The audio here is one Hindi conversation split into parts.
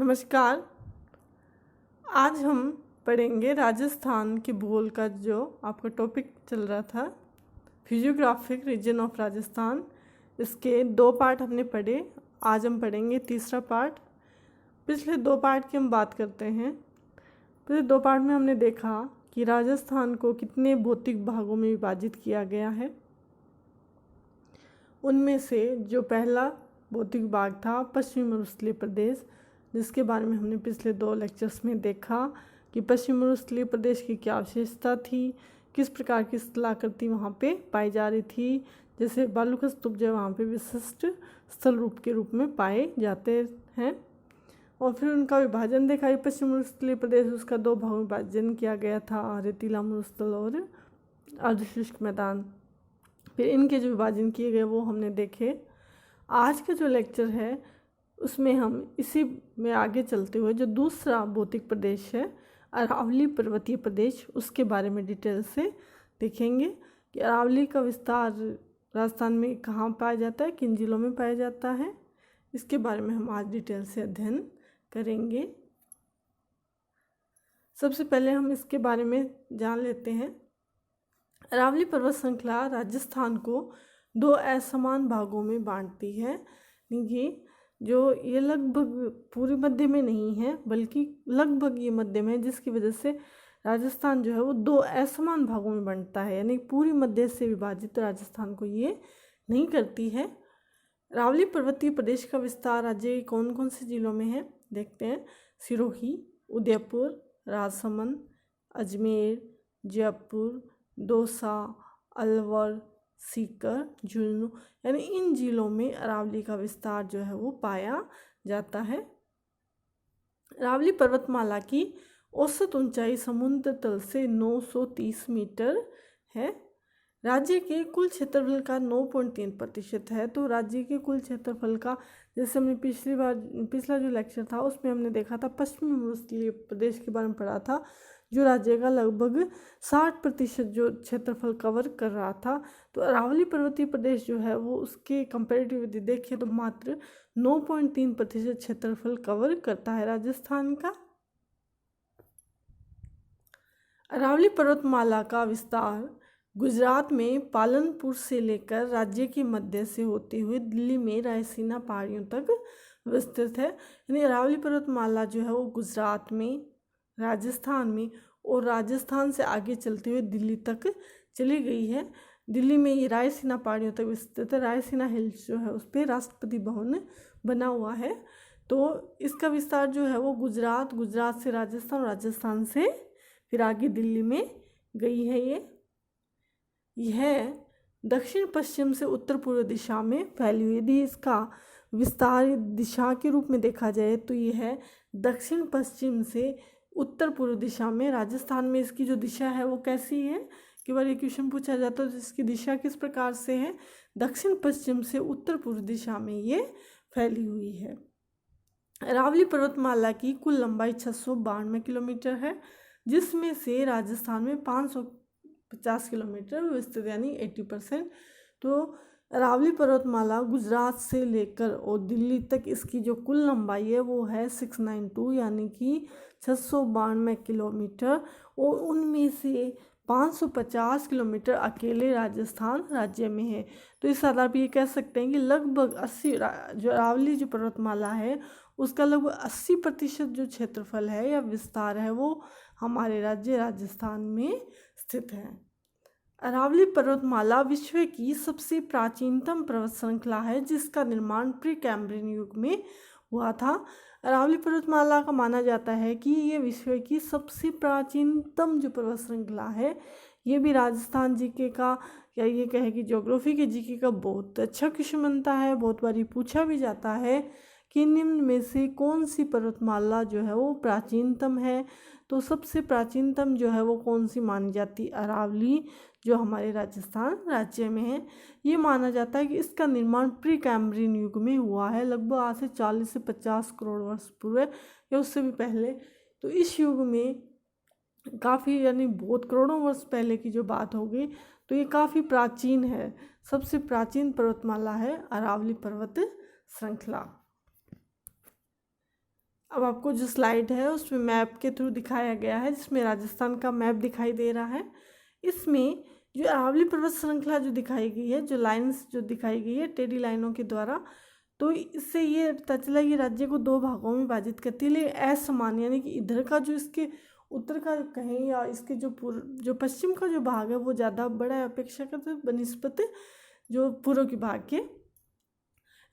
नमस्कार। आज हम पढ़ेंगे राजस्थान के भूगोल का जो आपका टॉपिक चल रहा था, फिजियोग्राफिक रीजन ऑफ राजस्थान। इसके 2 पार्ट हमने पढ़े। आज हम पढ़ेंगे तीसरा पार्ट। पिछले 2 पार्ट की हम बात करते हैं। पिछले 2 पार्ट में हमने देखा कि राजस्थान को कितने भौतिक भागों में विभाजित किया गया है। उनमें से जो पहला भौतिक भाग था पश्चिमी मरुस्थलीय प्रदेश, जिसके बारे में हमने पिछले 2 लेक्चर्स में देखा कि पश्चिमी मरुस्थलीय प्रदेश की क्या विशेषता थी, किस प्रकार की स्थलाकृति वहाँ पे पाई जा रही थी। जैसे बालू का स्तूप जो वहाँ पे विशिष्ट स्थल रूप के रूप में पाए जाते हैं। और फिर उनका विभाजन देखा कि पश्चिमी मरुस्थलीय प्रदेश उसका 2 भागों में विभाजन किया गया था, रेतीला मरुस्थल और अर्धशुष्क मैदान। फिर इनके जो विभाजन किए गए वो हमने देखे। आज का जो लेक्चर है उसमें हम इसी में आगे चलते हुए जो दूसरा भौतिक प्रदेश है अरावली पर्वतीय प्रदेश, उसके बारे में डिटेल से देखेंगे कि अरावली का विस्तार राजस्थान में कहाँ पाया जाता है, किन जिलों में पाया जाता है। इसके बारे में हम आज डिटेल से अध्ययन करेंगे। सबसे पहले हम इसके बारे में जान लेते हैं। अरावली पर्वत श्रृंखला राजस्थान को 2 असमान भागों में बांटती है। देखिए, जो ये लगभग पूरी मध्य में नहीं है बल्कि लगभग ये मध्य में है, जिसकी वजह से राजस्थान जो है वो 2 असमान भागों में बंटता है, यानी पूरी मध्य से विभाजित राजस्थान को ये नहीं करती है। अरावली पर्वतीय प्रदेश का विस्तार राज्य के कौन कौन से जिलों में है देखते हैं। सिरोही, उदयपुर, राजसमंद, अजमेर, जयपुर, दौसा, अलवर, सीकर, झुंझुनू, यानी इन जिलों में अरावली का विस्तार जो है वो पाया जाता है। अरावली पर्वतमाला की औसत ऊंचाई समुद्र तल से 930 मीटर है। राज्य के कुल क्षेत्रफल का 9.3% है। तो राज्य के कुल क्षेत्रफल का, जैसे हमने पिछला जो लेक्चर था उसमें हमने देखा था पश्चिमी मरुस्थलीय प्रदेश के बारे में पढ़ा था, जो राज्य का लगभग 60% जो क्षेत्रफल कवर कर रहा था। तो अरावली पर्वतीय प्रदेश जो है वो उसके कंपेरेटिव यदि देखें तो मात्र 9.3% क्षेत्रफल कवर करता है राजस्थान का। अरावली पर्वतमाला का विस्तार गुजरात में पालनपुर से लेकर राज्य के मध्य से होते हुए दिल्ली में रायसीना पहाड़ियों तक विस्तृत है। यानी अरावली पर्वतमाला जो है वो गुजरात में, राजस्थान में और राजस्थान से आगे चलते हुए दिल्ली तक चली गई है। दिल्ली में ये रायसीना पहाड़ियों तक विस्तृत है। रायसीना हिल्स जो है उस पर राष्ट्रपति भवन बना हुआ है। तो इसका विस्तार जो है वो गुजरात से राजस्थान, राजस्थान से फिर आगे दिल्ली में गई है। यह दक्षिण पश्चिम से उत्तर पूर्व दिशा में फैली हुई। यदि इसका विस्तार दिशा के रूप में देखा जाए तो यह दक्षिण पश्चिम से उत्तर पूर्व दिशा में, राजस्थान में इसकी जो दिशा है वो कैसी है, कई बार ये क्वेश्चन पूछा जाता है तो इसकी दिशा किस प्रकार से है, दक्षिण पश्चिम से उत्तर पूर्व दिशा में ये फैली हुई है। अरावली पर्वतमाला की कुल लंबाई 692 किलोमीटर है, जिसमें से राजस्थान में 550 किलोमीटर विस्तृत, यानी 80%। तो अरावली पर्वतमाला गुजरात से लेकर और दिल्ली तक इसकी जो कुल लंबाई है वो है 692, यानी कि 692 किलोमीटर। और उनमें से 550 किलोमीटर अकेले राजस्थान राज्य में है। तो इस आधार पर ये कह सकते हैं कि लगभग 80 जो अरावली जो पर्वतमाला है उसका लगभग 80% जो क्षेत्रफल है या विस्तार है वो हमारे राज्य राजस्थान में स्थित है। अरावली पर्वतमाला विश्व की सबसे प्राचीनतम पर्वत श्रृंखला है, जिसका निर्माण प्री कैम्ब्रियन युग में हुआ था। अरावली पर्वतमाला का माना जाता है कि ये विश्व की सबसे प्राचीनतम जो पर्वत श्रृंखला है। ये भी राजस्थान जीके का, या ये कहे कि ज्योग्राफी के जीके का बहुत अच्छा क्वेश्चन बनता है। बहुत बार पूछा भी जाता है कि निम्न में से कौन सी पर्वतमाला जो है वो प्राचीनतम है। तो सबसे प्राचीनतम जो है वो कौन सी मानी जाती, अरावली, जो हमारे राजस्थान राज्य में है। ये माना जाता है कि इसका निर्माण प्री कैम्ब्रियन युग में हुआ है, लगभग आज से 40 से 50 करोड़ वर्ष पूर्व या उससे भी पहले। तो इस युग में काफ़ी, यानी बहुत करोड़ों वर्ष पहले की जो बात होगी, तो ये काफ़ी प्राचीन है। सबसे प्राचीन पर्वतमाला है अरावली पर्वत श्रृंखला। अब आपको जो स्लाइड है उसमें मैप के थ्रू दिखाया गया है, जिसमें राजस्थान का मैप दिखाई दे रहा है। इसमें जो अरावली पर्वत श्रृंखला जो दिखाई गई है, जो लाइंस जो दिखाई गई है टेढ़ी लाइनों के द्वारा, तो इससे ये पता चला ये राज्य को दो भागों में विभाजित करती है, लेकिन असमान, यानी कि इधर का जो इसके उत्तर का कहें या इसके जो पश्चिम का जो भाग है वो ज़्यादा बड़ा है अपेक्षाकृत बनिस्पत जो पूर्व के भाग के।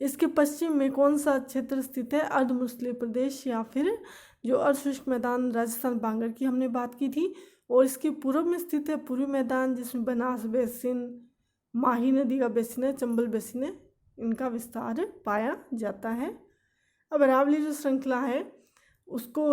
इसके पश्चिम में कौन सा क्षेत्र स्थित है? अर्ध मूसली प्रदेश या फिर जो अर्धशुष्क मैदान राजस्थान बांगर की हमने बात की थी। और इसके पूर्व में स्थित है पूर्वी मैदान, जिसमें बनास बेसिन, माही नदी का बेसिन है, चंबल बेसिन है, इनका विस्तार पाया जाता है। अब अरावली जो श्रृंखला है उसको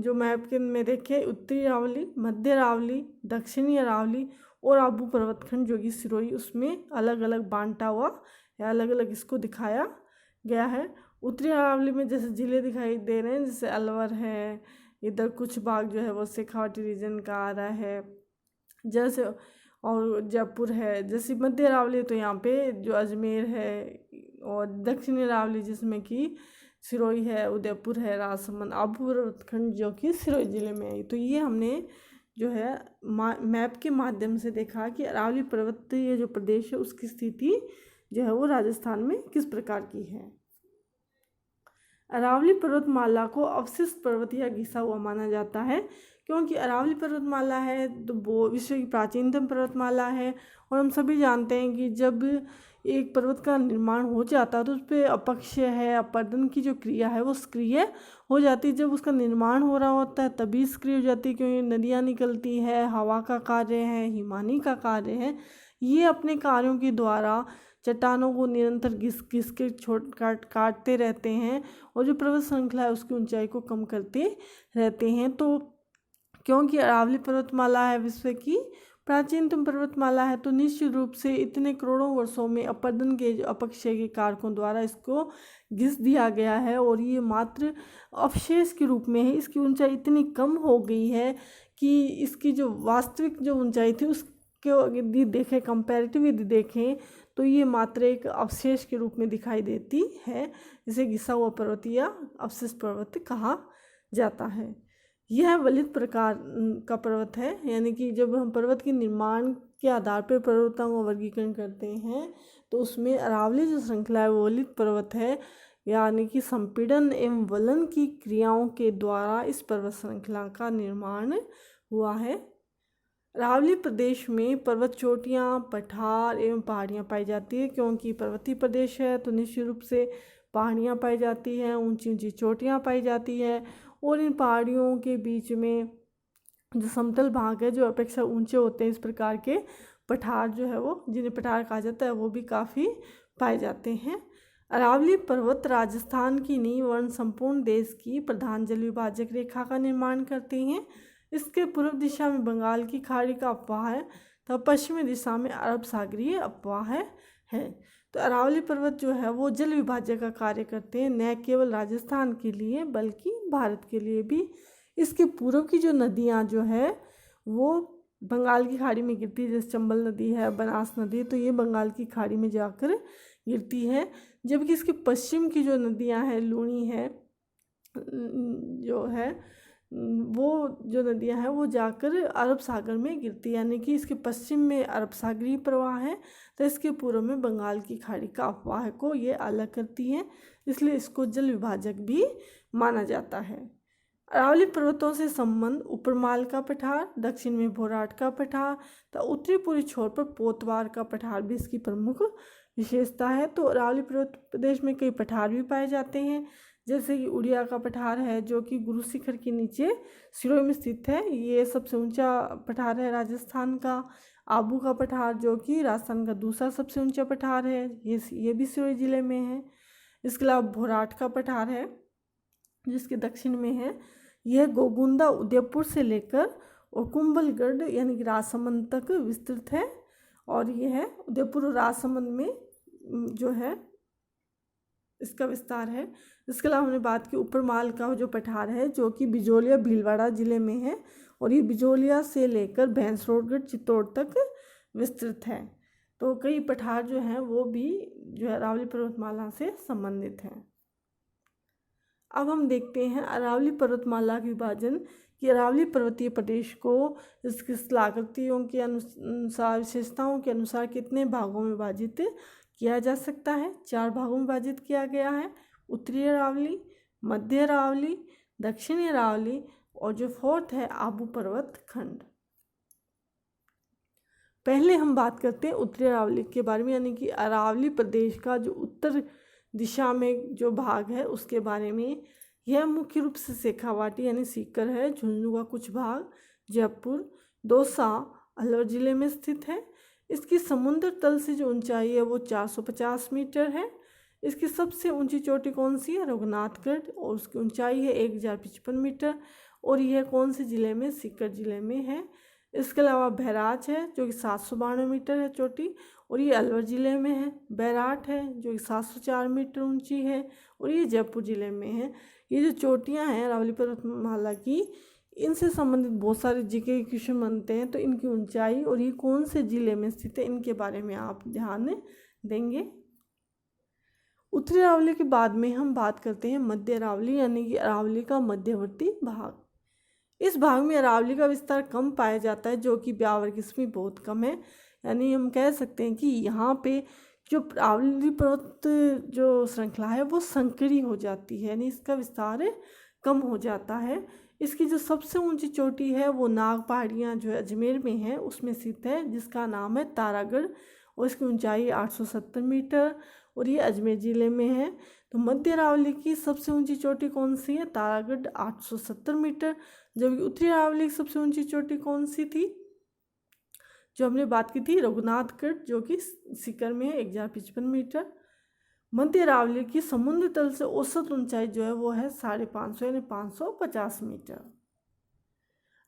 जो मैप के में देखें, उत्तरी अरावली, मध्य अरावली, दक्षिणी अरावली और आबू पर्वतखंड जो कि सिरोही, उसमें अलग अलग बांटा हुआ या अलग अलग इसको दिखाया गया है। उत्तरी अरावली में जैसे ज़िले दिखाई दे रहे हैं, जैसे अलवर है, इधर कुछ भाग जो है वो शेखावाटी रीजन का आ रहा है, जैसे और जयपुर है। जैसे मध्य अरावली तो यहाँ पे जो अजमेर है, और दक्षिणी अरावली जिसमें कि सिरोही है, उदयपुर है, राजसमंद, आबू पर्वतखंड जो कि सिरोही ज़िले में है। तो ये हमने जो है मैप के माध्यम से देखा कि अरावली पर्वतीय जो प्रदेश है उसकी स्थिति जो है वो राजस्थान में किस प्रकार की है। अरावली पर्वतमाला को अवशिष्ट पर्वत या घिसा हुआ माना जाता है, क्योंकि अरावली पर्वतमाला है तो वो विश्व की प्राचीनतम पर्वतमाला है। और हम सभी जानते हैं कि जब एक पर्वत का निर्माण हो जाता है तो उस पर अपक्षय है, अपर्दन की जो क्रिया है वो सक्रिय हो जाती है। जब उसका निर्माण हो रहा होता है तभी सक्रिय हो जाती है, क्योंकि नदियाँ निकलती है, हवा का कार्य है, हिमानी का कार्य है। ये अपने कार्यों के द्वारा चट्टानों को निरंतर घिस घिस के काटते रहते हैं और जो पर्वत श्रृंखला है उसकी ऊंचाई को कम करते रहते हैं। तो क्योंकि अरावली पर्वतमाला है विश्व की प्राचीनतम पर्वतमाला है, तो निश्चित रूप से इतने करोड़ों वर्षों में अपर्दन के अपक्षय के कारकों द्वारा इसको घिस दिया गया है और ये मात्र अवशेष के रूप में है। इसकी ऊंचाई इतनी कम हो गई है कि इसकी जो वास्तविक जो ऊंचाई थी उसको यदि देखें, कंपैरेटिव यदि देखें, तो ये मात्र एक अवशेष के रूप में दिखाई देती है। इसे घिसा हुआ पर्वत या अवशिष्ट पर्वत कहा जाता है। यह वलित प्रकार का पर्वत है, यानी कि जब हम पर्वत के निर्माण के आधार पर पर्वतों का वर्गीकरण करते हैं तो उसमें अरावली जो श्रृंखला है वो वलित पर्वत है, यानी कि संपीड़न एवं वलन की क्रियाओं के द्वारा इस पर्वत श्रृंखला का निर्माण हुआ है। अरावली प्रदेश में पर्वत चोटियाँ, पठार एवं पहाड़ियाँ पाई जाती है, क्योंकि पर्वतीय प्रदेश है तो निश्चित रूप से पहाड़ियाँ पाई जाती हैं, ऊंची ऊंची चोटियाँ पाई जाती है। और इन पहाड़ियों के बीच में जो समतल भाग है जो अपेक्षा ऊंचे होते हैं, इस प्रकार के पठार जो है वो, जिन्हें पठार कहा जाता है, वो भी काफ़ी पाए जाते हैं। अरावली पर्वत राजस्थान की नींव वर्ण संपूर्ण देश की प्रधान जल विभाजक रेखा का निर्माण करते हैं। इसके पूर्व दिशा में बंगाल की खाड़ी का अपवाह है तो पश्चिमी दिशा में अरब सागरीय अपवाह है। तो अरावली पर्वत जो है वो जल विभाजक का कार्य करते हैं, न केवल राजस्थान के लिए बल्कि भारत के लिए भी। इसके पूर्व की जो नदियाँ जो है वो बंगाल की खाड़ी में गिरती है, जैसे चंबल नदी है, बनास नदी है, तो ये बंगाल की खाड़ी में जाकर गिरती है। जबकि इसके पश्चिम की जो नदियाँ हैं, लूनी है जो है, वो जो नदियां हैं वो जाकर अरब सागर में गिरती है, यानी कि इसके पश्चिम में अरब सागरीय प्रवाह है तो इसके पूर्व में बंगाल की खाड़ी का अपवाह को ये अलग करती है, इसलिए इसको जल विभाजक भी माना जाता है। अरावली पर्वतों से संबंध उपरमाल का पठार, दक्षिण में भोराट का पठार, तो उत्तरी पूर्वी छोर पर पोतवार का पठार भी इसकी प्रमुख विशेषता है। तो अरावली पर्वत प्रदेश में कई पठार भी पाए जाते हैं, जैसे कि उड़िया का पठार है जो कि गुरु शिखर के नीचे सिरोही में स्थित है, ये सबसे ऊंचा पठार है राजस्थान का। आबू का पठार जो कि राजस्थान का दूसरा सबसे ऊंचा पठार है, ये भी सिरोही जिले में है। इसके अलावा भोराट का पठार है जिसके दक्षिण में है, यह गोगुंदा उदयपुर से लेकर और कुंभलगढ़ यानी कि राजसमंद तक विस्तृत है, और यह है उदयपुर और राजसमंद में जो है इसका विस्तार है। इसके अलावा हमने बात की उपरमाल का जो पठार है जो कि बिजोलिया भीलवाड़ा जिले में है, और ये बिजोलिया से लेकर भैंसरोडगढ़ चित्तौड़ तक विस्तृत है। तो कई पठार जो हैं वो भी जो है अरावली पर्वतमाला से संबंधित हैं। अब हम देखते हैं अरावली पर्वतमाला के विभाजन कि अरावली पर्वतीय प्रदेश को इसकी स्थलाकृतियों के अनुसार, विशेषताओं के अनुसार कितने भागों में विभाजित किया जा सकता है। 4 भागों में विभाजित किया गया है, उत्तरी अरावली, मध्य अरावली, दक्षिणी अरावली और जो 4th है आबू पर्वत खंड। पहले हम बात करते हैं उत्तरी अरावली के बारे में, यानी कि अरावली प्रदेश का जो उत्तर दिशा में जो भाग है उसके बारे में। यह मुख्य रूप से शेखावाटी यानी सीकर है, झुंझुनू का कुछ भाग, जयपुर, दौसा, अलवर जिले में स्थित है। इसकी समुद्र तल से जो ऊंचाई है वो 450 मीटर है। इसकी सबसे ऊंची चोटी कौन सी है, रघुनाथगढ़, और उसकी ऊंचाई है 1055 मीटर, और यह कौन से ज़िले में, सीकर जिले में है। इसके अलावा बहराज है जो कि 792 मीटर है चोटी, और ये अलवर ज़िले में है। बैराट है जो कि 704 मीटर ऊंची है, और ये जयपुर ज़िले में है। ये जो चोटियां हैं अरावली पर्वतमाला की, इनसे संबंधित बहुत सारे जीके के क्वेश्चन बनते हैं, तो इनकी ऊंचाई और ये कौन से ज़िले में स्थित है इनके बारे में आप ध्यान देंगे। उत्तरी अरावली के बाद में हम बात करते हैं मध्य अरावली, यानी कि अरावली का मध्यवर्ती भाग। इस भाग में अरावली का विस्तार कम पाया जाता है, जो कि ब्यावर किस्मी बहुत कम है। यानी हम कह सकते हैं कि यहाँ पे जो अरावली पर्वत जो श्रृंखला है वो संकरी हो जाती है, यानी इसका विस्तार कम हो जाता है। इसकी जो सबसे ऊंची चोटी है वो नाग पहाड़ियाँ जो है अजमेर में है उसमें स्थित है, जिसका नाम है तारागढ़, और इसकी ऊंचाई 870 मीटर, और ये अजमेर ज़िले में है। तो मध्य अरावली की सबसे ऊंची चोटी कौन सी है, तारागढ़, 870 मीटर। जबकि उत्तरी अरावली की सबसे ऊंची चोटी कौन सी थी, जो हमने बात की थी, रघुनाथगढ़, जो कि सीकर में है, 1055 मीटर। मध्य अरावली की समुद्र तल से औसत ऊंचाई जो है वो है 550 यानी 550 मीटर।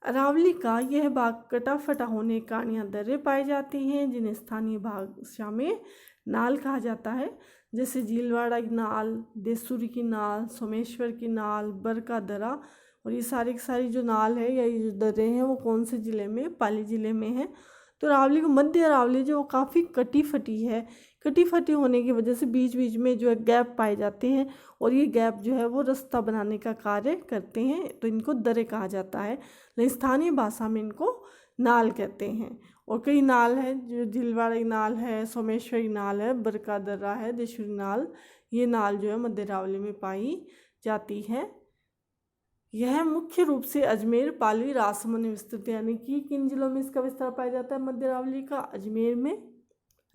अरावली का यह भाग कटा फटा होने के कारण यहाँ दर्रे पाए जाते हैं, जिन्हें स्थानीय भाषा में नाल कहा जाता है, जैसे झीलवाड़ा की नाल, देसूरी की नाल, सोमेश्वर की नाल, बरका दरा, और ये सारी की सारी जो नाल है या ये जो दर्रे हैं वो कौन से ज़िले में, पाली ज़िले में है। तो अरावली को मध्य अरावली जो काफ़ी कटी फटी है, कटी फटी होने की वजह से बीच बीच में जो है गैप पाए जाते हैं, और ये गैप जो है वो रास्ता बनाने का कार्य करते हैं, तो इनको दर्रे कहा जाता है, लेकिन स्थानीय भाषा में इनको नाल कहते हैं। और कई नाल है, जो झीलवाड़ा की नाल है, सोमेश्वर की नाल है, बरका दर्रा है, देशुरी नाल, ये नाल जो है मध्य अरावली में पाई जाती है। यह मुख्य रूप से अजमेर, पाली, राजसमंद में विस्तृत है, यानी कि किन जिलों में इसका विस्तार पाया जाता है मध्य अरावली का, अजमेर में,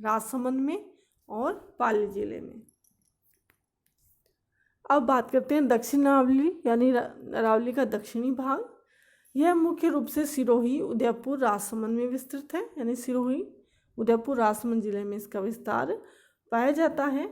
राजसमंद में और पाली जिले में। अब बात करते हैं दक्षिण अरावली, यानी अरावली का दक्षिणी भाग। यह मुख्य रूप से सिरोही, उदयपुर, राजसमंद में विस्तृत है, यानी सिरोही, उदयपुर, राजसमंद जिले में इसका विस्तार पाया जाता है।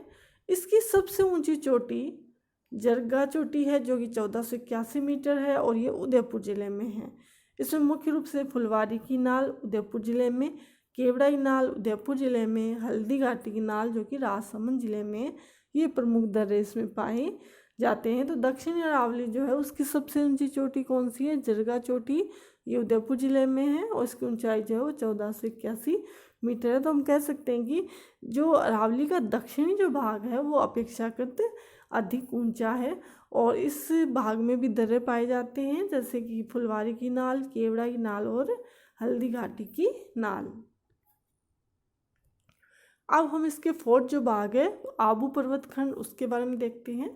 इसकी सबसे ऊंची चोटी जरगा चोटी है, जो कि 1481 मीटर है, और ये उदयपुर ज़िले में है। इसमें मुख्य रूप से फुलवारी की नाल उदयपुर ज़िले में, केवड़ा की नाल उदयपुर ज़िले में, हल्दी घाटी की नाल जो कि राजसमंद जिले में, ये प्रमुख दर्रे इसमें पाए जाते हैं। तो दक्षिणी अरावली जो है उसकी सबसे ऊंची चोटी कौन सी है, जरगा चोटी, ये उदयपुर ज़िले में है, और इसकी ऊंचाई जो है वो 1481 मीटर है। तो हम कह सकते हैं कि जो अरावली का दक्षिणी जो भाग है वो अपेक्षाकृत अधिक ऊंचा है, और इस भाग में भी दर्रे पाए जाते हैं, जैसे कि फुलवारी की नाल, केवड़ा की नाल और हल्दी घाटी की नाल। अब हम इसके 4th जो भाग है आबू पर्वत खंड, उसके बारे में देखते हैं।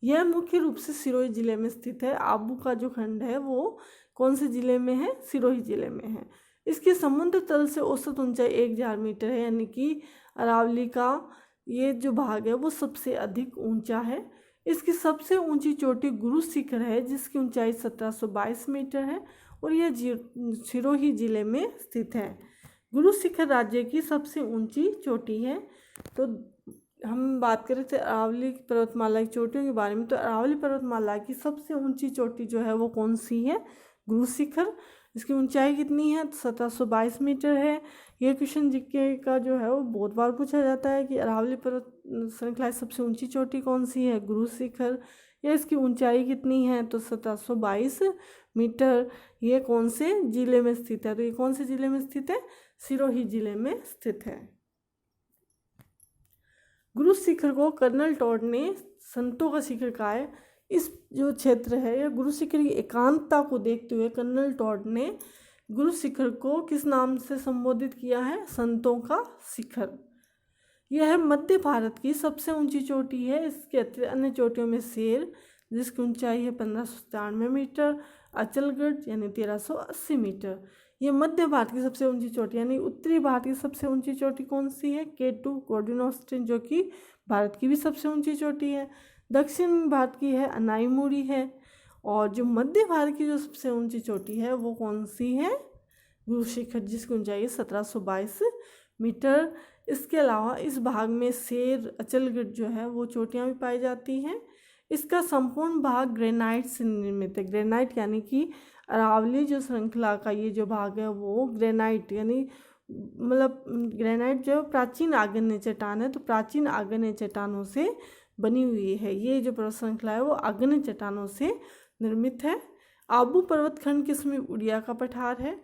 यह मुख्य रूप से सिरोही जिले में स्थित है। आबू का जो खंड है वो कौन से जिले में है, सिरोही जिले में है। इसकी समुद्र तल से औसत ऊंचाई 1000 मीटर है, यानी कि अरावली का ये जो भाग है वो सबसे अधिक ऊंचा है। इसकी सबसे ऊंची चोटी गुरु शिखर है, जिसकी ऊंचाई 1722 मीटर है, और यह सिरोही जिले में स्थित है। गुरु शिखर राज्य की सबसे ऊंची चोटी है। तो हम बात करें थे अरावली पर्वतमाला की चोटियों के बारे में, तो अरावली पर्वतमाला की सबसे ऊंची चोटी जो है वो कौन सी है, गुरु शिखर। इसकी ऊंचाई कितनी है, 1722 मीटर है। ये क्वेश्चन जीके का जो है वो बहुत बार पूछा जाता है कि अरावली पर्वत श्रृंखला की सबसे ऊंची चोटी कौन सी है, गुरु शिखर, या इसकी ऊंचाई कितनी है, तो 1722 मीटर। ये कौन से जिले में स्थित है, तो ये कौन से जिले में स्थित है, सिरोही जिले में स्थित है। गुरु शिखर को कर्नल टॉड ने संतों का शिखर कहा है। इस जो क्षेत्र है यह गुरु शिखर की एकांतता को देखते हुए कर्नल टॉड ने गुरु शिखर को किस नाम से संबोधित किया है? संतों का शिखर। यह मध्य भारत की सबसे ऊंची चोटी है। इसके अतिरिक्त अन्य चोटियों में शेर जिसकी ऊंचाई है 1593 मीटर, अचलगढ़ यानी 1380 मीटर। ये मध्य भारत की सबसे ऊंची चोटी यानी उत्तरी भारत की सबसे ऊंची चोटी कौन सी है? K2 गॉर्डन ऑस्टिन, जो कि भारत की भी सबसे ऊंची चोटी है। दक्षिण भारत की है अनाईमुड़ी है। और जो मध्य भारत की जो सबसे ऊंची चोटी है वो कौन सी है? गुरु शिखर, जिसकी ऊंचाई है 1722 मीटर। इसके अलावा इस भाग में शेर, अचलगढ़ जो है वो चोटियाँ भी पाई जाती हैं। इसका संपूर्ण भाग ग्रेनाइट से निर्मित है। ग्रेनाइट यानी कि अरावली जो श्रृंखला का ये जो भाग है वो ग्रेनाइट यानी मतलब ग्रेनाइट जो प्राचीन आग्नेय चट्टान है, तो प्राचीन आग्नेय चट्टानों से बनी हुई है। ये जो पर्वत श्रृंखला है वो आग्नेय चट्टानों से निर्मित है। आबू पर्वतखंड के समीप उड़िया का पठार है।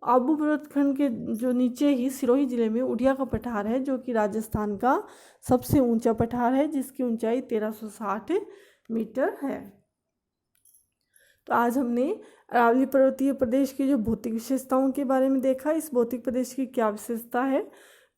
आबू पर्वतखंड के जो नीचे ही सिरोही जिले में उड़िया का पठार है, जो कि राजस्थान का सबसे ऊंचा पठार है, जिसकी ऊंचाई 1360 मीटर है। तो आज हमने अरावली पर्वतीय प्रदेश की जो भौतिक विशेषताओं के बारे में देखा। इस भौतिक प्रदेश की क्या विशेषता है,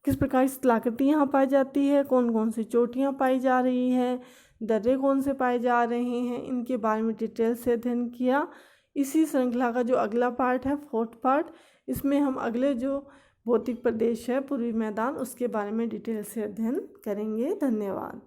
किस प्रकार की स्थलाकृति यहाँ पाई जाती है, कौन कौन सी चोटियाँ पाई जा रही हैं, दर्रे कौन से पाए जा रहे हैं, इनके बारे में डिटेल से अध्ययन किया। इसी श्रृंखला का जो अगला पार्ट है, 4th पार्ट, इसमें हम अगले जो भौतिक प्रदेश है पूर्वी मैदान, उसके बारे में डिटेल से अध्ययन करेंगे। धन्यवाद।